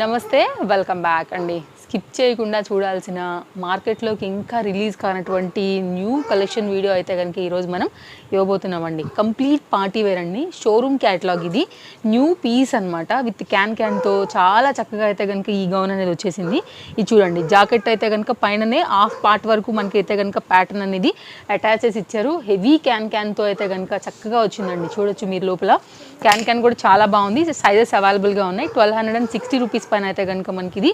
నమస్తే welcome back అండి. Skip చేయకుండా చూడాల్సిన మార్కెట్లోకి ఇంకా రిలీజ్ కానటువంటి న్యూ కలెక్షన్ వీడియో అయితే కనుక ఈరోజు మనం ఇవ్వబోతున్నామండి. కంప్లీట్ పార్టీ వేర్ అండి, షోరూమ్ క్యాటలాగ్. ఇది న్యూ పీస్ అనమాట, విత్ క్యాన్తో చాలా చక్కగా అయితే కనుక ఈ గౌన్ అనేది వచ్చేసింది. ఇది చూడండి, జాకెట్ అయితే కనుక పైననే హాఫ్ పార్ట్ వరకు మనకి అయితే కనుక ప్యాటర్న్ అనేది అటాచ్ చేసి ఇచ్చారు. హెవీ క్యాన్తో అయితే కనుక చక్కగా వచ్చిందండి. చూడొచ్చు మీరు, లోపల క్యాన్ కూడా చాలా బాగుంది. సైజెస్ అవైలబుల్గా ఉన్నాయి. 1260 రూపీస్ పైన అయితే కనుక మనకి ఇది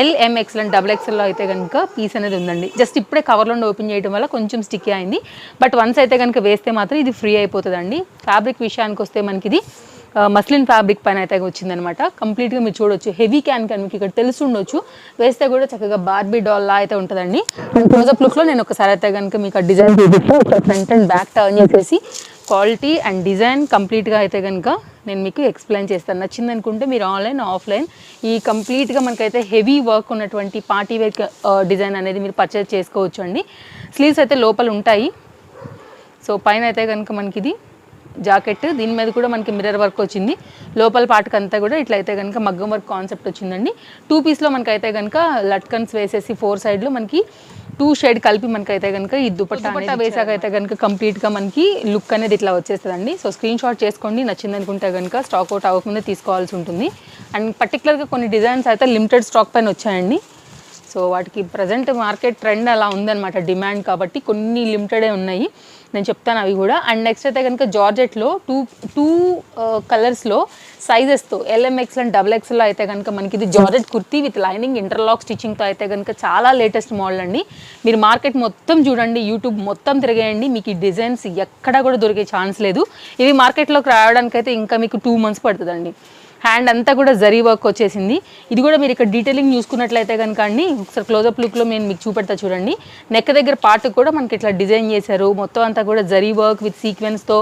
LMXL అండ్ XXL అయితే కనుక పీస్ అనేది ఉందండి. జస్ట్ ఇప్పుడే కవర్లో ఓపెన్ చేయడం వల్ల కొంచెం స్టిక్కీ అయింది, బట్ వన్స్ అయితే కనుక వేస్తే మాత్రం ఇది ఫ్రీ అయిపోతుందండి. ఫ్యాబ్రిక్ విషయానికి వస్తే మనకి ఇది మస్లిన్ ఫ్యాబ్రిక్ పైన అయితే వచ్చిందనమాట. కంప్లీట్గా మీరు చూడొచ్చు, హెవీ క్యాన్ మీకు ఇక్కడ తెలుసుండొచ్చు. వేస్తే కూడా చక్కగా బార్బీ డాల్లా అయితే ఉంటుందండి. క్లోజప్ లుక్లో నేను ఒకసారి అయితే కనుక మీకు డిజైన్ చూపిస్తే ఫ్రంట్ అండ్ బ్యాక్ టర్న్ చేసేసి క్వాలిటీ అండ్ డిజైన్ కంప్లీట్గా అయితే కనుక నేను మీకు ఎక్స్ప్లెయిన్ చేస్తాను. నచ్చింది అనుకుంటే మీరు ఆన్లైన్ ఆఫ్లైన్ ఈ కంప్లీట్గా మనకైతే హెవీ వర్క్ ఉన్నటువంటి పార్టీ వేర్ డిజైన్ అనేది మీరు పర్చేజ్ చేసుకోవచ్చు అండి. స్లీవ్స్ అయితే లోపల ఉంటాయి. సో పైన అయితే కనుక మనకి ఇది జాకెట్, దీని మీద కూడా మనకి మిర్రర్ వర్క్ వచ్చింది. లోపల పార్ట్కి అంతా కూడా ఇట్లయితే కనుక మగ్గం వర్క్ కాన్సెప్ట్ వచ్చిందండి. 2 పీస్లో మనకైతే కనుక లట్కన్స్ వేసేసి 4 సైడ్లో మనకి 2 షేడ్ కలిపి మనకైతే కనుక ఈ దుపట్టా వేసాక అయితే కనుక కంప్లీట్గా మనకి లుక్ అనేది ఇట్లా వచ్చేస్తుందండి. సో స్క్రీన్ షాట్ చేసుకోండి, నచ్చింది అనుకుంటే కనుక స్టాక్ అవుట్ అవ్వకముందే తీసుకోవాల్సి ఉంటుంది. అండ్ పర్టికులర్గా కొన్ని డిజైన్స్ అయితే లిమిటెడ్ స్టాక్ పైన వచ్చాయండి. సో వాటికి ప్రజెంట్ మార్కెట్ ట్రెండ్ అలా ఉందన్నమాట, డిమాండ్ కాబట్టి కొన్ని లిమిటెడే ఉన్నాయి, నేను చెప్తాను అవి కూడా. అండ్ నెక్స్ట్ అయితే కనుక జార్జెట్లో టూ కలర్స్లో సైజెస్తో LMXL అండ్ XXL అయితే కనుక మనకి ఇది georgette kurti with lining interlock స్టిచ్చింగ్తో అయితే కనుక చాలా లేటెస్ట్ మోడల్ అండి. మీరు మార్కెట్ మొత్తం చూడండి, యూట్యూబ్ మొత్తం తిరిగేయండి, మీకు ఈ డిజైన్స్ ఎక్కడా కూడా దొరికే ఛాన్స్ లేదు. ఇవి మార్కెట్లోకి రావడానికి అయితే ఇంకా మీకు 2 months పడుతుందండి. హ్యాండ్ అంతా కూడా జరీ వర్క్ వచ్చేసింది. ఇది కూడా మీరు ఇక్కడ డీటెయిలింగ్ చూసుకున్నట్లయితే కనుక అండి, ఒకసారి క్లోజప్ లుక్లో నేను మీకు చూపెడతా చూడండి. నెక్ దగ్గర పార్ట్ కూడా మనకి ఇట్లా డిజైన్ చేశారు. మొత్తం అంతా కూడా జరీ వర్క్ విత్ సీక్వెన్స్తో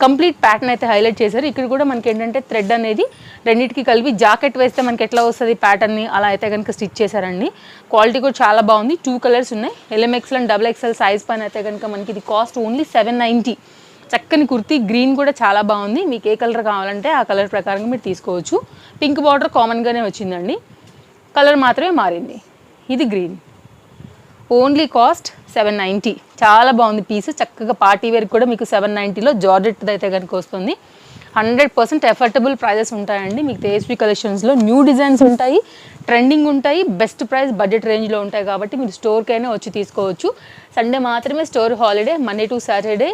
కంప్లీట్ ప్యాటర్న్ అయితే హైలైట్ చేశారు. ఇక్కడ కూడా మనకి ఏంటంటే థ్రెడ్ అనేది రెండింటికి కలిపి జాకెట్ వేస్తే మనకి ఎట్లా వస్తుంది ప్యాటర్న్ని అలా అయితే కనుక స్టిచ్ చేశారండి. క్వాలిటీ కూడా చాలా బాగుంది. 2 కలర్స్ ఉన్నాయి. LMXL అండ్ XXL సైజ్ పైన అయితే కనుక మనకి ఇది కాస్ట్ ఓన్లీ 790. చక్కని కుర్తీ, గ్రీన్ కూడా చాలా బాగుంది. మీకు ఏ కలర్ కావాలంటే ఆ కలర్ ప్రకారంగా మీరు తీసుకోవచ్చు. పింక్ బార్డర్ కామన్గానే వచ్చిందండి, కలర్ మాత్రమే మారింది. ఇది గ్రీన్, ఓన్లీ కాస్ట్ 790. చాలా బాగుంది పీస్. చక్కగా పార్టీ వేర్ కూడా మీకు 790లో జార్జెట్ అయితే కనుక వస్తుంది. 100% ఎఫర్టబుల్ ప్రైజెస్ ఉంటాయండి. మీకు తేజస్వి కలెక్షన్స్లో న్యూ డిజైన్స్ ఉంటాయి, ట్రెండింగ్ ఉంటాయి, బెస్ట్ ప్రైస్ బడ్జెట్ రేంజ్లో ఉంటాయి. కాబట్టి మీరు స్టోర్కైనా వచ్చి తీసుకోవచ్చు. సండే మాత్రమే store holiday. Monday to Saturday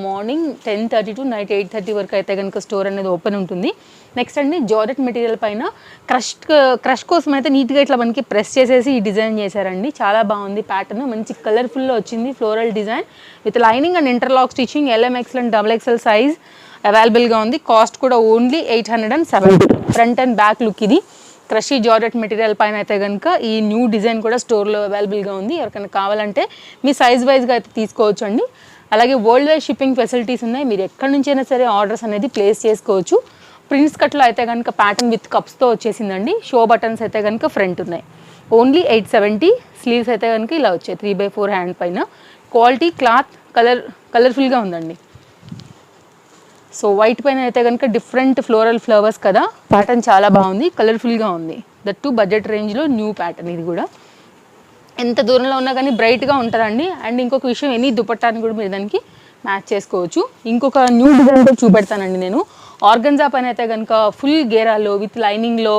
morning 10:30 to night 8:30 వరకు అయితే కనుక స్టోర్ అనేది ఓపెన్ ఉంటుంది. నెక్స్ట్ అండి, జార్జెట్ మెటీరియల్ పైన క్రష్ కోసం అయితే నీట్గా ఇట్లా మనకి ప్రెస్ చేసేసి ఈ డిజైన్ చేశారండి. చాలా బాగుంది ప్యాటర్న్, మంచి కలర్ఫుల్లో వచ్చింది. Floral design with lining and interlock stitching. LMXL and XXL size అవైలబుల్గా ఉంది. కాస్ట్ కూడా only 870. Front and back look ఇది. క్రషీ జార్జెట్ మెటీరియల్ పైన అయితే కనుక ఈ న్యూ డిజైన్ కూడా స్టోర్లో అవైలబుల్గా ఉంది. ఎవరికైనా కావాలంటే మీ సైజ్ వైజ్గా అయితే తీసుకోవచ్చు అండి. అలాగే వరల్డ్ వైడ్ షిప్పింగ్ ఫెసిలిటీస్ ఉన్నాయి. మీరు ఎక్కడి నుంచైనా సరే ఆర్డర్స్ అనేది ప్లేస్ చేసుకోవచ్చు. ప్రిన్స్ కట్లో అయితే కనుక ప్యాటర్న్ విత్ కప్స్తో వచ్చేసిందండి. షో బటన్స్ అయితే కనుక ఫ్రంట్ ఉన్నాయి. ఓన్లీ 870. స్లీవ్స్ అయితే కనుక ఇలా వచ్చాయి 3/4 హ్యాండ్ పైన. క్వాలిటీ, క్లాత్, కలర్ఫుల్గా ఉందండి. సో వైట్ పైన అయితే కనుక డిఫరెంట్ ఫ్లోరల్ ఫ్లవర్స్ కదా, ప్యాటర్న్ చాలా బాగుంది, కలర్ఫుల్గా ఉంది. దట్ టు బడ్జెట్ రేంజ్లో న్యూ ప్యాటర్న్. ఇది కూడా ఎంత దూరంలో ఉన్నా కానీ బ్రైట్గా ఉంటుందండి. అండ్ ఇంకొక విషయం, ఎనీ దుపట్టాని కూడా మీరు దానికి మ్యాచ్ చేసుకోవచ్చు. ఇంకొక న్యూ డిజైన్ కూడా చూపెడతానండి నేను. ఆర్గన్జా పైన అయితే కనుక ఫుల్ గేరాలో విత్ లైనింగ్లో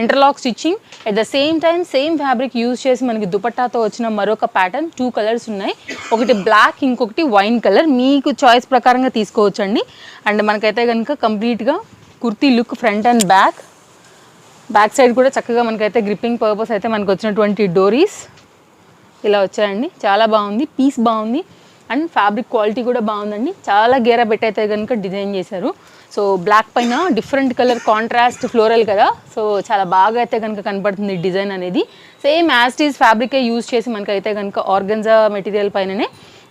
interlock stitching, at the same time same fabric use చేసి మనకి దుపట్టాతో వచ్చిన మరొక ప్యాటర్న్. 2 కలర్స్ ఉన్నాయి, ఒకటి బ్లాక్, ఇంకొకటి వైన్ కలర్. మీకు చాయిస్ ప్రకారంగా తీసుకోవచ్చు అండి. అండ్ మనకైతే కనుక కంప్లీట్గా kurti look, front and back side కూడా చక్కగా మనకైతే గ్రిప్పింగ్ పర్పస్ అయితే మనకు వచ్చినటువంటి డోరీస్ ఇలా వచ్చాయండి. చాలా బాగుంది, పీస్ బాగుంది. అండ్ ఫ్యాబ్రిక్ క్వాలిటీ కూడా బాగుందండి. చాలా గేరా పెట్టి అయితే కనుక డిజైన్ చేశారు. సో బ్లాక్ పైన డిఫరెంట్ కలర్ కాంట్రాస్ట్ ఫ్లోరల్ కదా, సో చాలా బాగా అయితే కనుక కనపడుతుంది డిజైన్ అనేది. సేమ్ యాస్టీస్ ఫ్యాబ్రికే యూజ్ చేసి మనకైతే కనుక ఆర్గన్జా మెటీరియల్ పైననే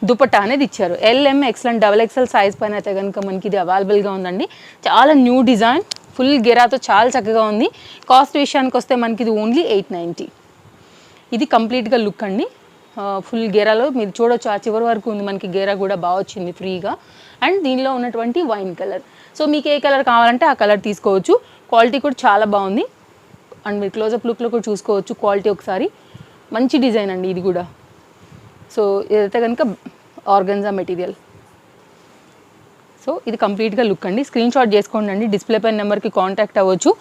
దుపట్టా అనేది ఇచ్చారు. LMXL అండ్ XXL సైజ్ పైన అయితే కనుక మనకి ఇది అవైలబుల్గా ఉందండి. చాలా న్యూ డిజైన్, ఫుల్ గెరాతో చాలా చక్కగా ఉంది. కాస్ట్ విషయానికి వస్తే మనకి ఇది ఓన్లీ 890. ఇది కంప్లీట్గా లుక్ అండి. ఫుల్ గేరాలో మీరు చూడొచ్చు, ఆ చివరి వరకు ఉంది మనకి గేరా కూడా బాగా వచ్చింది ఫ్రీగా. అండ్ దీనిలో ఉన్నటువంటి వైన్ కలర్. సో మీకు ఏ కలర్ కావాలంటే ఆ కలర్ తీసుకోవచ్చు. క్వాలిటీ కూడా చాలా బాగుంది. అండ్ మీరు క్లోజప్ లుక్లో కూడా చూసుకోవచ్చు క్వాలిటీ ఒకసారి. మంచి డిజైన్ అండి ఇది కూడా. సో ఇదైతే కనుక ఆర్గన్జా మెటీరియల్. సో ఇది కంప్లీట్గా లుక్ అండి. స్క్రీన్ షాట్ చేసుకోండి అండి, డిస్ప్లే పైన నెంబర్కి కాంటాక్ట్ అవ్వచ్చు.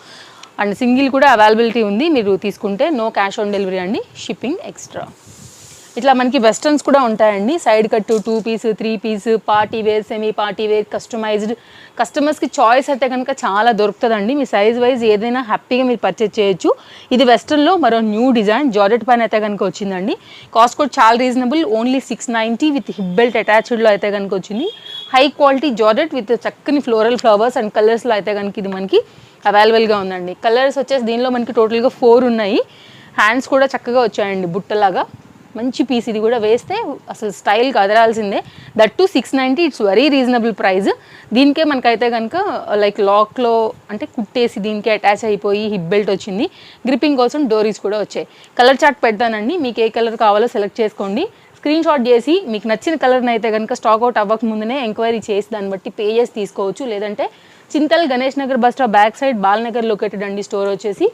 అండ్ సింగిల్ కూడా అవైలబిలిటీ ఉంది, మీరు తీసుకుంటే నో క్యాష్ ఆన్ డెలివరీ అండి, షిప్పింగ్ ఎక్స్ట్రా. ఇట్లా మనకి వెస్టర్న్స్ కూడా ఉంటాయండి, side cut 2 piece 3 piece, party wear, semi party wear, customised. కస్టమర్స్కి చాయిస్ అయితే కనుక చాలా దొరుకుతుందండి. మీ సైజ్ వైజ్ ఏదైనా హ్యాపీగా మీరు పర్చేజ్ చేయొచ్చు. ఇది వెస్టర్న్లో మరో న్యూ డిజైన్ జార్జెట్ పైన అయితే కనుక వచ్చిందండి. కాస్ట్ కూడా చాలా reasonable, only 690 with hip belt అటాచ్డ్లో అయితే కనుక వచ్చింది. హై క్వాలిటీ జార్జెట్ విత్ చక్కని ఫ్లోరల్ ఫ్లవర్స్ అండ్ కలర్స్లో అయితే కనుక ఇది మనకి అవైలబుల్గా ఉందండి. కలర్స్ వచ్చేసి దీనిలో మనకి టోటల్గా 4 ఉన్నాయి. హ్యాండ్స్ కూడా చక్కగా వచ్చాయండి బుట్టలాగా. మంచి పీస్, ఇది కూడా వేస్తే అసలు స్టైల్ కదరాల్సిందే. That too 690, it's very reasonable price. దీనికే మనకైతే కనుక లైక్ లాక్లో అంటే కుట్టేసి దీనికే అటాచ్ అయిపోయి హిప్ బెల్ట్ వచ్చింది. గ్రిప్పింగ్ కోసం డోరీస్ కూడా వచ్చాయి. కలర్ చార్ట్ పెడతానండి, మీకు ఏ కలర్ కావాలో సెలెక్ట్ చేసుకోండి. స్క్రీన్ షాట్ చేసి మీకు నచ్చిన కలర్ని అయితే కనుక స్టాక్ అవుట్ అవ్వక ముందునే ఎంక్వైరీ చేసి దాన్ని బట్టి పే చేసి తీసుకోవచ్చు. లేదంటే Chintal Ganesh Nagar bus stop back side Balanagar located అండి స్టోర్ వచ్చేసి.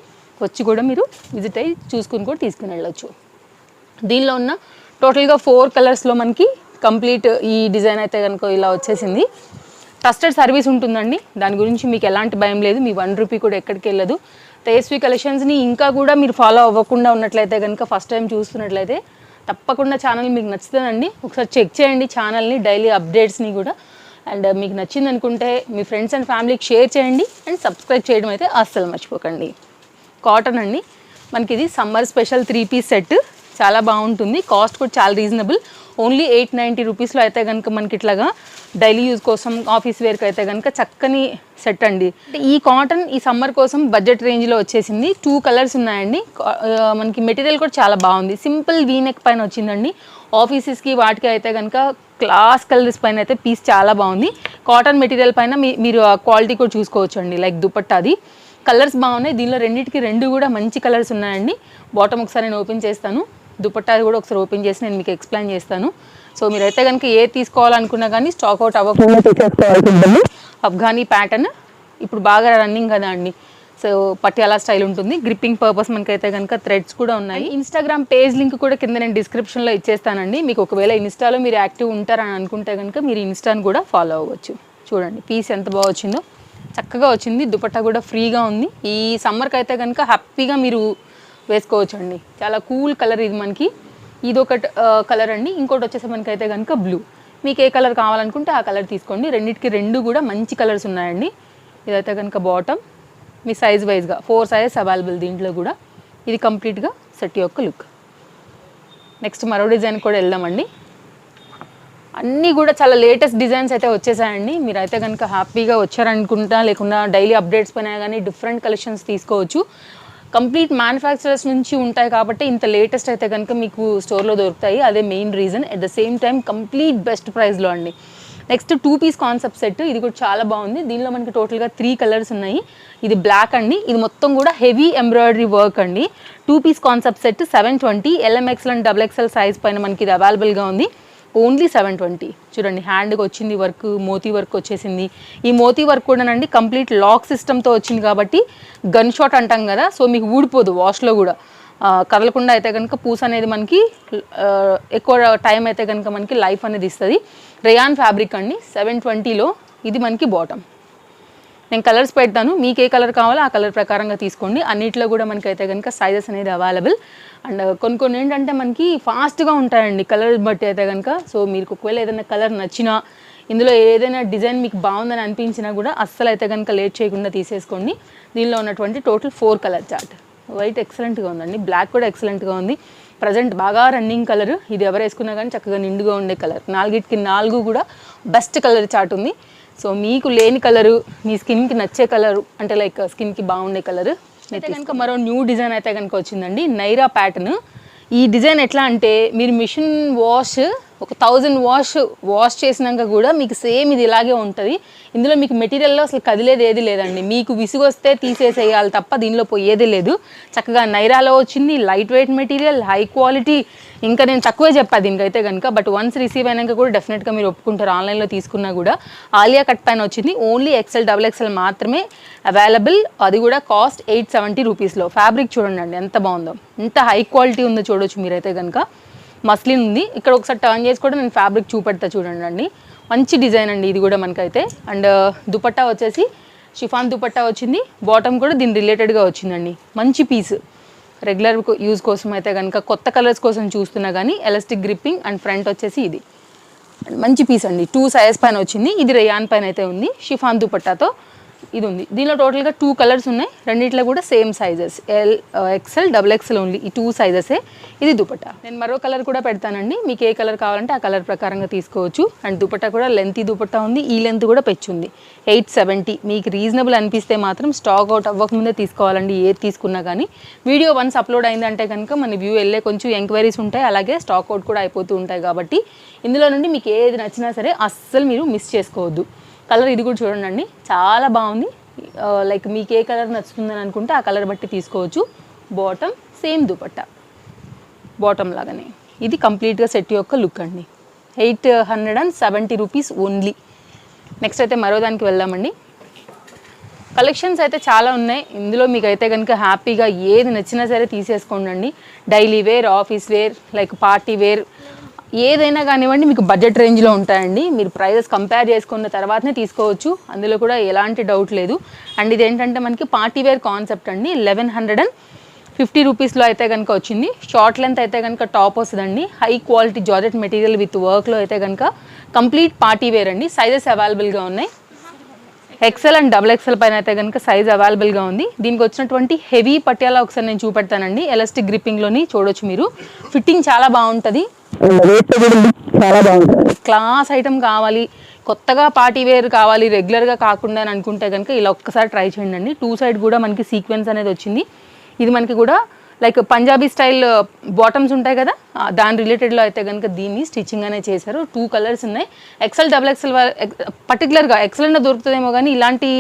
వచ్చి కూడా మీరు విజిట్ అయ్యి చూసుకుని కూడా తీసుకుని వెళ్ళొచ్చు. దీనిలో ఉన్న టోటల్గా 4 కలర్స్లో మనకి కంప్లీట్ ఈ డిజైన్ అయితే కనుక ఇలా వచ్చేసింది. ట్రస్టెడ్ సర్వీస్ ఉంటుందండి, దాని గురించి మీకు ఎలాంటి భయం లేదు. మీ 1 రూపీ కూడా ఎక్కడికి వెళ్ళదు. తేజస్వి కలెక్షన్స్ని ఇంకా కూడా మీరు ఫాలో అవ్వకుండా ఉన్నట్లయితే కనుక, ఫస్ట్ టైం చూస్తున్నట్లయితే తప్పకుండా ఛానల్ మీకు నచ్చుతుందండి. ఒకసారి చెక్ చేయండి ఛానల్ని, డైలీ అప్డేట్స్ని కూడా. అండ్ మీకు నచ్చింది అనుకుంటే మీ ఫ్రెండ్స్ అండ్ ఫ్యామిలీకి షేర్ చేయండి అండ్ సబ్స్క్రైబ్ చేయడం అయితే అస్సలు మర్చిపోకండి. కాటన్ అండి మనకి, ఇది సమ్మర్ స్పెషల్ 3 పీస్ సెట్, చాలా బాగుంటుంది. కాస్ట్ కూడా చాలా రీజనబుల్, ఓన్లీ 890 రూపీస్లో అయితే కనుక మనకి ఇట్లాగా డైలీ యూజ్ కోసం ఆఫీస్ వేర్కి అయితే కనుక చక్కని సెట్ అండి. ఈ కాటన్ ఈ సమ్మర్ కోసం బడ్జెట్ రేంజ్లో వచ్చేసింది. 2 కలర్స్ ఉన్నాయండి. మనకి మెటీరియల్ కూడా చాలా బాగుంది, సింపుల్ వీ నెక్ పైన వచ్చిందండి. ఆఫీసెస్కి వాటికి అయితే కనుక క్లాస్ కలర్స్ పైన అయితే పీస్ చాలా బాగుంది. కాటన్ మెటీరియల్ పైన మీరు క్వాలిటీ కూడా చూసుకోవచ్చు అండి, లైక్ దుపట్టాది. కలర్స్ బాగున్నాయి, దీనిలో రెండింటికి 2 కూడా మంచి కలర్స్ ఉన్నాయండి. బాటమ్ ఒకసారి నేను ఓపెన్ చేస్తాను, దుపట్టా కూడా ఒకసారి ఓపెన్ చేసి నేను మీకు ఎక్స్ప్లెయిన్ చేస్తాను. సో మీరైతే కనుక ఏ తీసుకోవాలనుకున్నా కానీ స్టాక్ అవుట్ అవ్వకుండా తీసేసుకోవాల్సిందండి. అఫ్ఘానీ ప్యాటర్న్ ఇప్పుడు బాగా రన్నింగ్ కదా అండి. సో పటియాలా స్టైల్ ఉంటుంది. గ్రిప్పింగ్ పర్పస్ మనకైతే కనుక థ్రెడ్స్ కూడా ఉన్నాయి. ఇన్స్టాగ్రామ్ పేజ్ లింక్ కూడా కింద నేను డిస్క్రిప్షన్లో ఇచ్చేస్తానండి. మీకు ఒకవేళ ఇన్స్టాలో మీరు యాక్టివ్ ఉంటారని అనుకుంటే కనుక మీరు ఇన్స్టాని కూడా ఫాలో అవ్వచ్చు. చూడండి పీస్ ఎంత బాగా వచ్చిందో, చక్కగా వచ్చింది. దుపట్టా కూడా ఫ్రీగా ఉంది. ఈ సమ్మర్కి అయితే కనుక హ్యాపీగా మీరు వేసుకోవచ్చు అండి. చాలా కూల్ కలర్ ఇది మనకి. ఇది ఒక కలర్ అండి, ఇంకోటి వచ్చేసి మనకైతే కనుక బ్లూ. మీకు ఏ కలర్ కావాలనుకుంటే ఆ కలర్ తీసుకోండి. రెండింటికి 2 కూడా మంచి కలర్స్ ఉన్నాయండి. ఇదైతే కనుక బాటమ్, మీ సైజ్ వైజ్గా 4 సైజెస్ అవైలబుల్ దీంట్లో కూడా. ఇది కంప్లీట్గా సెట్ యొక్క లుక్. నెక్స్ట్ మరో డిజైన్ కూడా వెళ్దామండి. అన్నీ కూడా చాలా లేటెస్ట్ డిజైన్స్ అయితే వచ్చేసాయండి. మీరైతే కనుక హ్యాపీగా వచ్చారనుకుంటా, లేకుండా డైలీ అప్డేట్స్ పైన కానీ డిఫరెంట్ కలెక్షన్స్ తీసుకోవచ్చు. కంప్లీట్ మ్యానుఫ్యాక్చరర్స్ నుంచి ఉంటాయి కాబట్టి ఇంత లేటెస్ట్ అయితే కనుక మీకు స్టోర్లో దొరుకుతాయి. అదే main reason. At the same time complete best ప్రైస్లో అండి. నెక్స్ట్ 2 పీస్ కాన్సెప్ట్ సెట్, ఇది కూడా చాలా బాగుంది. దీనిలో మనకి టోటల్గా 3 కలర్స్ ఉన్నాయి. ఇది బ్లాక్ అండి, ఇది మొత్తం కూడా హెవీ ఎంబ్రాయిడరీ వర్క్ అండి. 2 piece concept set 720, LMXL and XXL size పైన మనకి ఇది అవైలబుల్గా ఉంది. ఓన్లీ 720. చూడండి హ్యాండ్కి వచ్చింది వర్క్, మోతీ వర్క్ వచ్చేసింది. ఈ మోతీ వర్క్ కూడానండి కంప్లీట్ లాక్ సిస్టమ్తో వచ్చింది కాబట్టి గన్ షాట్ అంటాం కదా, సో మీకు ఊడిపోదు వాష్లో కూడా. కదలకుండా అయితే కనుక పూస అనేది మనకి ఎక్కువ టైం అయితే కనుక మనకి లైఫ్ అనేది ఇస్తుంది. రేయాన్ ఫ్యాబ్రిక్ అండి, 720లో. ఇది మనకి బాటమ్. నేను కలర్స్ పెడతాను, మీకు ఏ కలర్ కావాలో ఆ కలర్ ప్రకారంగా తీసుకోండి. అన్నిట్లో కూడా మనకైతే కనుక సైజెస్ అనేది అవైలబుల్. అండ్ కొన్ని ఏంటంటే మనకి ఫాస్ట్గా ఉంటాయండి కలర్ బట్టి అయితే కనుక. సో మీరు ఒకవేళ ఏదైనా కలర్ నచ్చినా, ఇందులో ఏదైనా డిజైన్ మీకు బాగుందని అనిపించినా కూడా అస్సలు అయితే కనుక లేట్ చేయకుండా తీసేసుకోండి. దీనిలో ఉన్నటువంటి టోటల్ 4 కలర్ చార్ట్. వైట్ ఎక్సలెంట్గా ఉందండి, బ్లాక్ కూడా ఎక్సలెంట్గా ఉంది. ప్రజెంట్ బాగా రన్నింగ్ కలర్, ఇది ఎవరు వేసుకున్నా కానీ చక్కగా నిండుగా ఉండే కలర్. 4కి 4 కూడా బెస్ట్ కలర్ చార్ట్ ఉంది. సో మీకు లేని కలరు, మీ స్కిన్కి నచ్చే కలరు, అంటే లైక్ స్కిన్కి బాగుండే కలరు అయితే కనుక మరో న్యూ డిజైన్ అయితే కనుక వచ్చిందండి. నైరా ప్యాటర్న్. ఈ డిజైన్ ఎట్లా అంటే మీరు మిషన్ వాష్ ఒక 1000 వాష్ చేసినాక కూడా మీకు సేమ్ ఇది ఇలాగే ఉంటుంది. ఇందులో మీకు మెటీరియల్లో అసలు కదిలేది ఏది లేదండి. మీకు విసుగు వస్తే తీసేసేయాలి తప్ప దీనిలో పోయేది లేదు. చక్కగా నైరాలో వచ్చింది, light weight material, high quality. ఇంకా నేను తక్కువే చెప్పాను దీనికైతే కనుక, బట్ వన్స్ రిసీవ్ అయినాక కూడా డెఫినెట్గా మీరు ఒప్పుకుంటారు. ఆన్లైన్లో తీసుకున్నా కూడా ఆలియా కట్ పైన వచ్చింది. ఓన్లీ XL XXL మాత్రమే అవైలబుల్. అది కూడా కాస్ట్ 870 రూపీస్లో. ఫ్యాబ్రిక్ చూడండి ఎంత బాగుందో, ఎంత హై క్వాలిటీ ఉందో చూడొచ్చు మీరైతే కనుక. మస్లిన్ ఉంది. ఇక్కడ ఒకసారి టర్న్ చేసి కూడా నేను ఫ్యాబ్రిక్ చూపెడతా చూడండి అండి. మంచి డిజైన్ అండి ఇది కూడా మనకైతే. అండ్ దుపట్టా వచ్చేసి షిఫాన్ దుపట్టా వచ్చింది. బాటమ్ కూడా దీని రిలేటెడ్గా వచ్చిందండి. మంచి పీస్, రెగ్యులర్ యూజ్ కోసం అయితే కనుక, కొత్త కలర్స్ కోసం చూస్తున్నా కానీ ఎలాస్టిక్ గ్రిప్పింగ్ అండ్ ఫ్రంట్ వచ్చేసి ఇది మంచి పీస్ అండి. 2 సైజ్ పైన వచ్చింది. ఇది రేయాన్ పైన అయితే ఉంది. షిఫాన్ దుపట్టాతో ఇది ఉంది. దీనిలో టోటల్గా 2 కలర్స్ ఉన్నాయి. రెండిట్లో కూడా same sizes XL XXL only. ఈ 2 సైజెసే. ఇది దుపట్టా. నేను మరో కలర్ కూడా పెడతానండి. మీకు ఏ కలర్ కావాలంటే ఆ కలర్ ప్రకారంగా తీసుకోవచ్చు. అండ్ దుపట్టా కూడా లెంతీ దుపట్టా ఉంది. ఈ లెంత్ కూడా పెచ్చుంది. 870. మీకు రీజనబుల్ అనిపిస్తే మాత్రం స్టాక్ అవుట్ అవ్వకముందే తీసుకోవాలండి ఏది తీసుకున్నా కానీ. వీడియో వన్స్ అప్లోడ్ అయిందంటే కనుక మన వ్యూ వెళ్ళే కొంచెం ఎంక్వైరీస్ ఉంటాయి, అలాగే స్టాక్ అవుట్ కూడా అయిపోతూ ఉంటాయి. కాబట్టి ఇందులో నుండి మీకు ఏది నచ్చినా సరే అస్సలు మీరు మిస్ చేసుకోవద్దు. కలర్ ఇది కూడా చూడండి, చాలా బాగుంది. లైక్ మీకు ఏ కలర్ నచ్చుతుందని అనుకుంటే ఆ కలర్ బట్టి తీసుకోవచ్చు. బాటమ్ సేమ్ దుపట్టా, బాటమ్ లాగానే. ఇది కంప్లీట్గా సెట్ యొక్క లుక్ అండి. 870 రూపీస్ ఓన్లీ. నెక్స్ట్ అయితే మరో దానికి వెళ్దామండి. కలెక్షన్స్ అయితే చాలా ఉన్నాయి. ఇందులో మీకు అయితే కనుక హ్యాపీగా ఏది నచ్చినా సరే తీసేసుకోండి. Daily wear, office wear, like party wear, ఏదైనా కానివ్వండి మీకు బడ్జెట్ రేంజ్లో ఉంటాయండి. మీరు ప్రైజెస్ కంపేర్ చేసుకున్న తర్వాతనే తీసుకోవచ్చు, అందులో కూడా ఎలాంటి డౌట్ లేదు. అండ్ ఇది ఏంటంటే మనకి పార్టీ వేర్ కాన్సెప్ట్ అండి. 1150 రూపీస్లో అయితే కనుక వచ్చింది. షార్ట్ లెంత్ అయితే కనుక టాప్ వస్తుందండి. High quality georgette material with వర్క్లో అయితే కనుక కంప్లీట్ పార్టీ వేర్ అండి. సైజెస్ అవైలబుల్గా ఉన్నాయి. XL అండ్ XXL పైన అయితే కనుక సైజ్ అవైలబుల్గా ఉంది. దీనికి వచ్చినటువంటి హెవీ పట్యాల ఒకసారి నేను చూపెడతానండి. ఎలాస్టిక్ గ్రిప్పింగ్లోని చూడొచ్చు మీరు. ఫిట్టింగ్ చాలా బాగుంటుంది, చాలా బాగుంటుంది. క్లాస్ ఐటమ్ కావాలి, కొత్తగా పార్టీ వేర్ కావాలి, రెగ్యులర్గా కాకుండా అని అనుకుంటే కనుక ఇలా ఒక్కసారి ట్రై చేయండి అండి. 2 సైడ్ కూడా మనకి సీక్వెన్స్ అనేది వచ్చింది. ఇది మనకి కూడా లైక్ పంజాబీ స్టైల్ బాటమ్స్ ఉంటాయి కదా, దాని రిలేటెడ్లో అయితే కనుక దీన్ని స్టిచ్చింగ్ అనేది చేశారు. 2 కలర్స్ ఉన్నాయి. XL XXL పర్టికులర్గా XL అన్న దొరుకుతుందేమో కానీ ఇలాంటి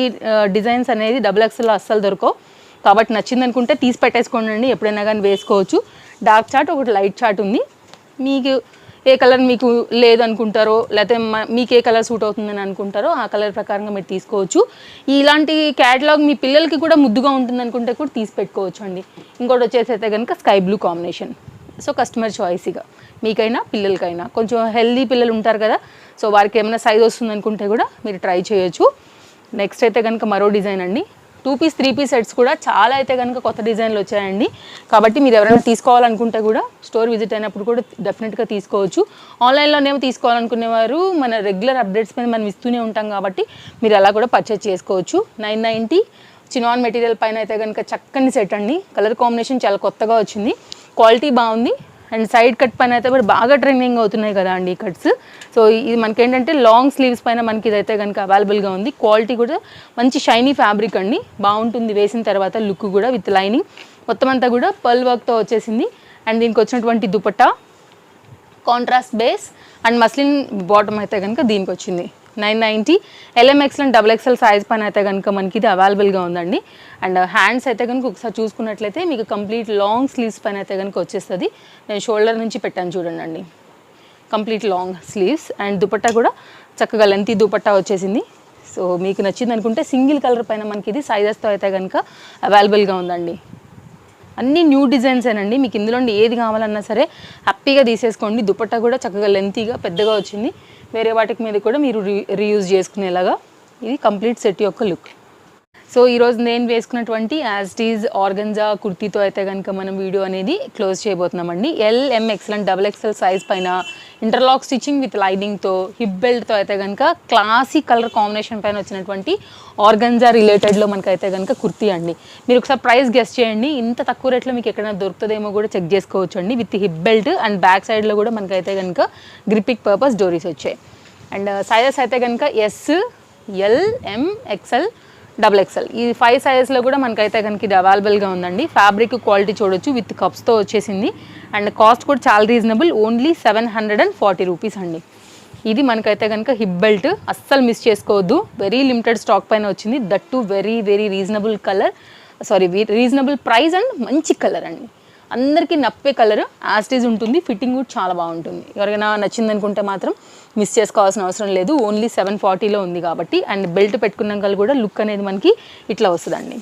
డిజైన్స్ అనేది XXL అస్సలు దొరకవు. కాబట్టి నచ్చింది అనుకుంటే తీసి పెట్టేసుకోండి, ఎప్పుడైనా కానీ వేసుకోవచ్చు. డార్క్ చార్ట్, ఒకటి లైట్ చార్ట్ ఉంది. మీకు ఏ కలర్ మీకు లేదు అనుకుంటారో, లేకపోతే మీకు ఏ కలర్ సూట్ అవుతుందని అనుకుంటారో ఆ కలర్ ప్రకారంగా మీరు తీసుకోవచ్చు. ఇలాంటి క్యాటలాగ్ మీ పిల్లలకి కూడా ముద్దుగా ఉంటుంది అనుకుంటే కూడా తీసి పెట్టుకోవచ్చు అండి. ఇంకోటి వచ్చేసి అయితే కనుక sky blue combination. So customer చాయిస్గా మీకైనా పిల్లలకైనా, కొంచెం హెల్దీ పిల్లలు ఉంటారు కదా, సో వారికి ఏమైనా సైజ్ వస్తుంది అనుకుంటే కూడా మీరు ట్రై చేయొచ్చు. నెక్స్ట్ అయితే కనుక మరో డిజైన్ అండి. 2 పీస్ 3 పీస్ సెట్స్ కూడా చాలా అయితే కనుక కొత్త డిజైన్లు వచ్చాయండి. కాబట్టి మీరు ఎవరైనా తీసుకోవాలనుకుంటే కూడా స్టోర్ విజిట్ అయినప్పుడు కూడా డెఫినెట్గా తీసుకోవచ్చు. ఆన్లైన్లోనేమో తీసుకోవాలనుకునేవారు మన రెగ్యులర్ అప్డేట్స్ మీద మనం ఇస్తూనే ఉంటాం కాబట్టి మీరు అలా కూడా పర్చేజ్ చేసుకోవచ్చు. 990 చినాన్ మెటీరియల్ పైన అయితే కనుక చక్కని సెట్ అండి. కలర్ కాంబినేషన్ చాలా కొత్తగా వచ్చింది, క్వాలిటీ బాగుంది. అండ్ సైడ్ కట్ పైన అయితే కూడా బాగా ట్రెండింగ్ అవుతున్నాయి కదా అండి కట్స్. సో ఇది మనకేంటంటే లాంగ్ స్లీవ్స్ పైన మనకి ఇదైతే కనుక అవైలబుల్గా ఉంది. క్వాలిటీ కూడా మంచి షైనీ ఫ్యాబ్రిక్ అండి, బాగుంటుంది వేసిన తర్వాత లుక్ కూడా. విత్ లైనింగ్ మొత్తం అంతా కూడా పర్ల్ వర్క్తో వచ్చేసింది. అండ్ దీనికి వచ్చినటువంటి dupatta contrast base and muslin bottom అయితే కనుక దీనికి వచ్చింది. 990 LMXL అండ్ XXL సైజ్ పైన అయితే కనుక మనకి ఇది అవైలబుల్గా ఉందండి. అండ్ హ్యాండ్స్ అయితే కనుక ఒకసారి చూసుకున్నట్లయితే మీకు కంప్లీట్ లాంగ్ స్లీవ్స్ పైన అయితే కనుక వచ్చేస్తుంది. నేను షోల్డర్ నుంచి పెట్టాను చూడండి, complete long sleeves. And dupatta కూడా చక్కగా లెంతీ దుపట్టా వచ్చేసింది. సో మీకు నచ్చింది అనుకుంటే సింగిల్ కలర్ పైన మనకి ఇది సైజెస్తో అయితే కనుక అవైలబుల్గా ఉందండి. అన్నీ న్యూ డిజైన్సేనండి. మీకు ఇందులో ఏది కావాలన్నా సరే హ్యాపీగా తీసేసుకోండి. దుపట్టా కూడా చక్కగా లెంతీగా పెద్దగా వచ్చింది. వేరే వాటికి మీద కూడా మీరు రీయూజ్ చేసుకునేలాగా ఇది కంప్లీట్ సెట్ యొక్క లుక్. సో ఈరోజు నేను వేసుకున్నటువంటి యాజ్ ఇట్ ఈజ్ ఆర్గంజా కుర్తీతో అయితే కనుక మనం వీడియో అనేది క్లోజ్ చేయబోతున్నామండి. LMXL అండ్ XXL సైజ్ పైన ఇంటర్లాక్ స్టిచ్చింగ్ విత్ లైనింగ్తో హిప్ బెల్ట్తో అయితే కనుక క్లాసిక్ కలర్ కాంబినేషన్ పైన వచ్చినటువంటి ఆర్గంజా రిలేటెడ్లో మనకైతే కనుక కుర్తీ అండి. మీరు ఒకసారి ప్రైస్ గెస్ చేయండి, ఇంత తక్కువ రేట్లో మీకు ఎక్కడైనా దొరుకుతుందేమో కూడా చెక్ చేసుకోవచ్చు అండి. With hip belt and back సైడ్లో కూడా మనకైతే కనుక గ్రిప్పింగ్ పర్పస్ డోరీస్ వచ్చాయి. అండ్ సైజెస్ అయితే కనుక S, L, M, XL XXL ఈ 5 సైజెస్లో కూడా మనకైతే కనుక ఇది అవైలబుల్గా ఉందండి. ఫ్యాబ్రిక్ క్వాలిటీ చూడొచ్చు, విత్ కప్స్తో వచ్చేసింది. అండ్ కాస్ట్ కూడా చాలా రీజనబుల్, ఓన్లీ 740 రూపీస్ అండి. ఇది మనకైతే కనుక హిప్ బెల్ట్, అస్సలు మిస్ చేసుకోవద్దు. వెరీ లిమిటెడ్ స్టాక్ పైన వచ్చింది, that to very very reasonable colour, reasonable price and మంచి కలర్ అండి. అందరికీ నప్పే కలర్, యాస్టీజ్ ఉంటుంది, ఫిట్టింగ్ కూడా చాలా బాగుంటుంది. ఎవరికైనా నచ్చింది అనుకుంటే మాత్రం మిస్ చేసుకోవాల్సిన అవసరం లేదు. ఓన్లీ 740లో ఉంది కాబట్టి. అండ్ బెల్ట్ పెట్టుకున్నాక కూడా లుక్ అనేది మనకి ఇట్లా వస్తుందండి,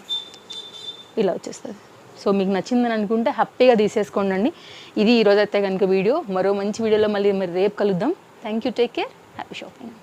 ఇలా వచ్చేస్తుంది. సో మీకు నచ్చిందని అనుకుంటే హ్యాపీగా తీసేసుకోండి. ఇది ఈరోజు అయితే కనుక వీడియో. మరో మంచి వీడియోలో మళ్ళీ రేపు కలుద్దాం. Thank you, take care, happy shopping.